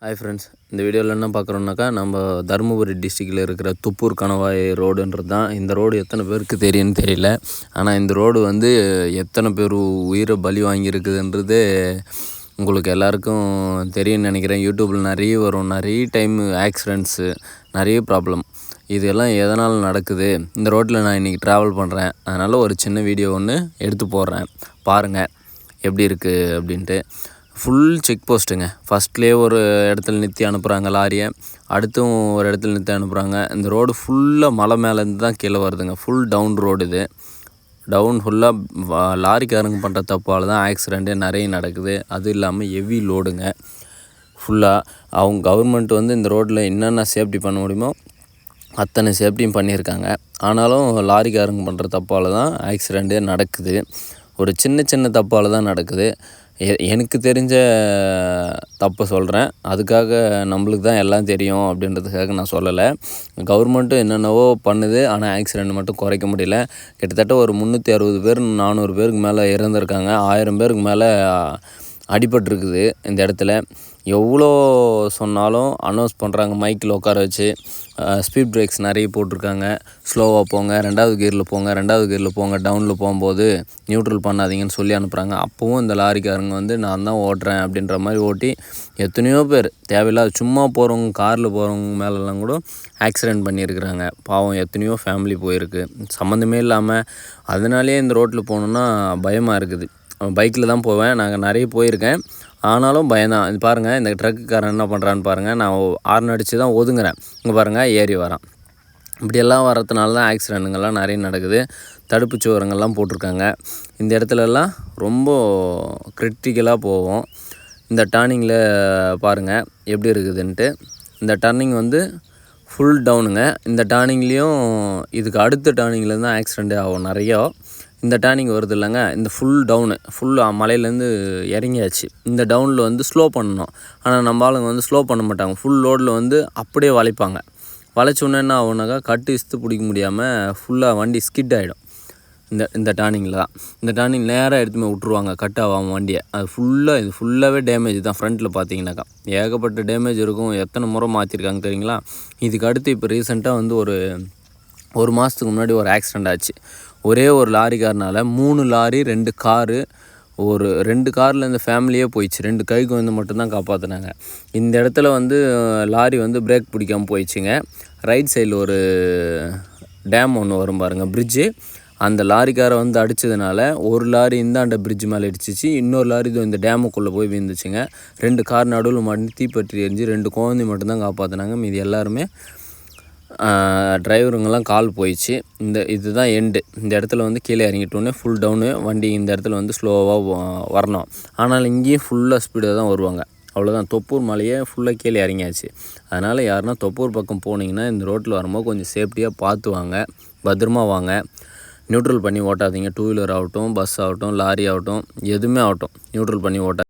Hi friends, இந்த வீடியோவில் என்ன பார்க்குறோன்னாக்கா, நம்ம தருமபுரி டிஸ்ட்ரிக்டில் இருக்கிற துப்பூர் கணவாய் ரோடுன்றது தான். இந்த ரோடு எத்தனை பேருக்கு தெரியும்னு தெரியல. ஆனால் இந்த ரோடு வந்து எத்தனை பேர் உயிரை பலி வாங்கியிருக்குதுன்றது உங்களுக்கு எல்லாருக்கும் தெரியும்னு நினைக்கிறேன். யூடியூப்பில் நிறைய வரும், நிறைய டைம் ஆக்சிடெண்ட்ஸு, நிறைய ப்ராப்ளம். இதெல்லாம் எதனால் நடக்குது? இந்த ரோட்டில் நான் இன்றைக்கி ட்ராவல் பண்ணுறேன், அதனால் ஒரு சின்ன வீடியோ ஒன்று எடுத்து போடுறேன். பாருங்கள் எப்படி இருக்குது அப்படின்ட்டு. Full check போஸ்ட்டுங்க. ஃபஸ்ட்லேயே ஒரு இடத்துல நிறுத்தி அனுப்புகிறாங்க லாரியை, அடுத்தும் ஒரு இடத்துல நிறுத்தி அனுப்புகிறாங்க. இந்த ரோடு ஃபுல்லாக மலை மேலேருந்து தான் கீழே வருதுங்க. ஃபுல் டவுன் ரோடு இது. டவுன் ஃபுல்லாக லாரிக்காரங்க பண்ணுற தப்பால் தான் ஆக்சிடெண்ட்டே நிறைய நடக்குது. அது இல்லாமல் ஹெவி லோடுங்க. ஃபுல்லாக அவங்க கவர்மெண்ட் வந்து இந்த ரோட்டில் என்னென்ன சேஃப்டி பண்ண முடியுமோ அத்தனை சேஃப்டியும் பண்ணியிருக்காங்க. ஆனாலும் லாரிக்காரங்க பண்ணுற தப்பால் தான் ஆக்சிடெண்ட்டே நடக்குது. ஒரு சின்ன சின்ன தப்பால் தான் நடக்குது. எனக்கு தெரிஞ்ச தப்பை சொல்கிறேன். அதுக்காக நம்மளுக்கு தான் எல்லாம் தெரியும் அப்படின்றதுக்காக நான் சொல்லலை. கவர்மெண்ட்டும் என்னென்னவோ பண்ணுது, ஆனால் ஆக்சிடெண்ட் மட்டும் குறைக்க முடியல. கிட்டத்தட்ட ஒரு 360 பேர் 400 பேருக்கு மேலே இறந்துருக்காங்க. 1000 பேருக்கு மேலே அடிபட்டிருக்குது இந்த இடத்துல. எவ்வளோ சொன்னாலும் அனௌன்ஸ் பண்ணுறாங்க மைக்கில் உட்கார வச்சு. ஸ்பீட் பிரேக்ஸ் நிறைய போட்டிருக்காங்க. ஸ்லோவாக போங்க, 2வது கியரில் போங்க, 2வது கியரில் போங்க, டவுனில் போகும்போது நியூட்ரல் பண்ணாதீங்கன்னு சொல்லி அனுப்புகிறாங்க. அப்போவும் இந்த லாரிக்காரங்க வந்து நான் தான் ஓட்டுறேன் அப்படின்ற மாதிரி ஓட்டி எத்தனையோ பேர் தேவையில்லாத சும்மா போகிறவங்க, காரில் போகிறவங்க மேலெல்லாம் கூட ஆக்சிடெண்ட் பண்ணியிருக்கிறாங்க. பாவம் எத்தனையோ ஃபேமிலி போயிருக்கு சம்மந்தமே இல்லாமல். அதனாலேயே இந்த ரோட்டில் போகணுன்னா பயமாக இருக்குது. பைக்கில் தான் போவேன், நாங்கள் நிறைய போயிருக்கேன். ஆனாலும் பயம்தான். இது பாருங்கள், இந்த ட்ரக்குக்காரன் என்ன பண்ணுறான்னு பாருங்கள். நான் ஹார்ன் அடித்து தான் ஒதுங்குறேன். இங்கே பாருங்கள், ஏறி வரான். இப்படியெல்லாம் வரதுனால தான் ஆக்சிடெண்ட்டுங்கள்லாம் நிறைய நடக்குது. தடுப்பு சுவரங்கள்லாம் போட்டிருக்காங்க. இந்த இடத்துலலாம் ரொம்ப கிரிட்டிக்கலாக போவோம். இந்த டர்னிங்கில் பாருங்கள் எப்படி இருக்குதுன்ட்டு. இந்த டர்னிங் வந்து ஃபுல் டவுனுங்க. இந்த டர்னிங்லேயும் இதுக்கு அடுத்த டர்னிங்கில் தான் ஆக்சிடெண்ட்டே ஆகும் நிறையா. இந்த டர்னிங் வருது இல்லைங்க, இந்த ஃபுல் டவுனு ஃபுல்லாக மலையிலேருந்து இறங்கியாச்சு. இந்த டவுனில் வந்து ஸ்லோ பண்ணணும். ஆனால் நம்ம ஆளுங்க வந்து ஸ்லோ பண்ண மாட்டாங்க. ஃபுல் லோடில் வந்து அப்படியே வளைப்பாங்க. வளைச்சோன்னே என்ன ஆகுனாக்கா, கட்டு இஸ்து பிடிக்க முடியாமல் ஃபுல்லாக வண்டி ஸ்கிட் ஆகிடும். இந்த டர்னிங்கில் தான். இந்த டர்னிங் நேராக எடுத்துமே விட்ருவாங்க கட் ஆகாமல் வண்டியை. அது ஃபுல்லாக இது ஃபுல்லாகவே டேமேஜ் தான். ஃப்ரண்ட்டில் பார்த்தீங்கன்னாக்கா ஏகப்பட்ட டேமேஜ் இருக்கும். எத்தனை முறை மாற்றிருக்காங்க தெரியுங்களா? இதுக்கு அடுத்து இப்போ ரீசெண்டாக வந்து ஒரு மாதத்துக்கு முன்னாடி ஒரு ஆக்சிடெண்ட் ஆச்சு. ஒரே ஒரு லாரிக்காரனால் 3 லாரி 2 காரு, ஒரு 2 காரில் இந்த ஃபேமிலியே போயிடுச்சு. 2 கைக்கு வந்து மட்டும்தான் காப்பாற்றினாங்க. இந்த இடத்துல வந்து லாரி வந்து பிரேக் பிடிக்காமல் போயிடுச்சுங்க. ரைட் சைடில் ஒரு டேம் ஒன்று வரும் பாருங்கள், பிரிட்ஜு. அந்த லாரிக்காரை வந்து அடித்ததுனால ஒரு லாரி இந்தாண்ட பிரிட்ஜ் மேலே அடிச்சிச்சு, இன்னொரு லாரி இந்த டேமுக்குள்ளே போய் விழுந்துச்சுங்க. 2 கார் நடுவில் மாட்டி தீப்பற்றி எரிஞ்சு 2 குழந்தை மட்டும்தான் காப்பாற்றினாங்க. மீதி எல்லாருமே டிரைவருங்கெல்லாம் கால் போயிடுச்சு. இதுதான் எண்டு. இந்த இடத்துல வந்து கீழே இறங்கிட்டோன்னே ஃபுல் டவுனு. வண்டி இந்த இடத்துல வந்து ஸ்லோவாக வரணும். ஆனால் இங்கேயும் ஃபுல்லாக ஸ்பீடாக தான் வருவாங்க. அவ்வளோதான். தொப்பூர் மலையே ஃபுல்லாக கீழே இறங்கியாச்சு. அதனால் யாருன்னா தொப்பூர் பக்கம் போனீங்கன்னா இந்த ரோட்டில் வரும்போது கொஞ்சம் சேஃப்டியாக பார்த்து வாங்க, பத்திரமா வாங்க. நியூட்ரல் பண்ணி ஓட்டாதீங்க. 2 வீலர் ஆகட்டும், பஸ் ஆகட்டும், லாரி ஆகட்டும், எதுவுமே ஆகட்டும், நியூட்ரல் பண்ணி ஓட்டாதீங்க.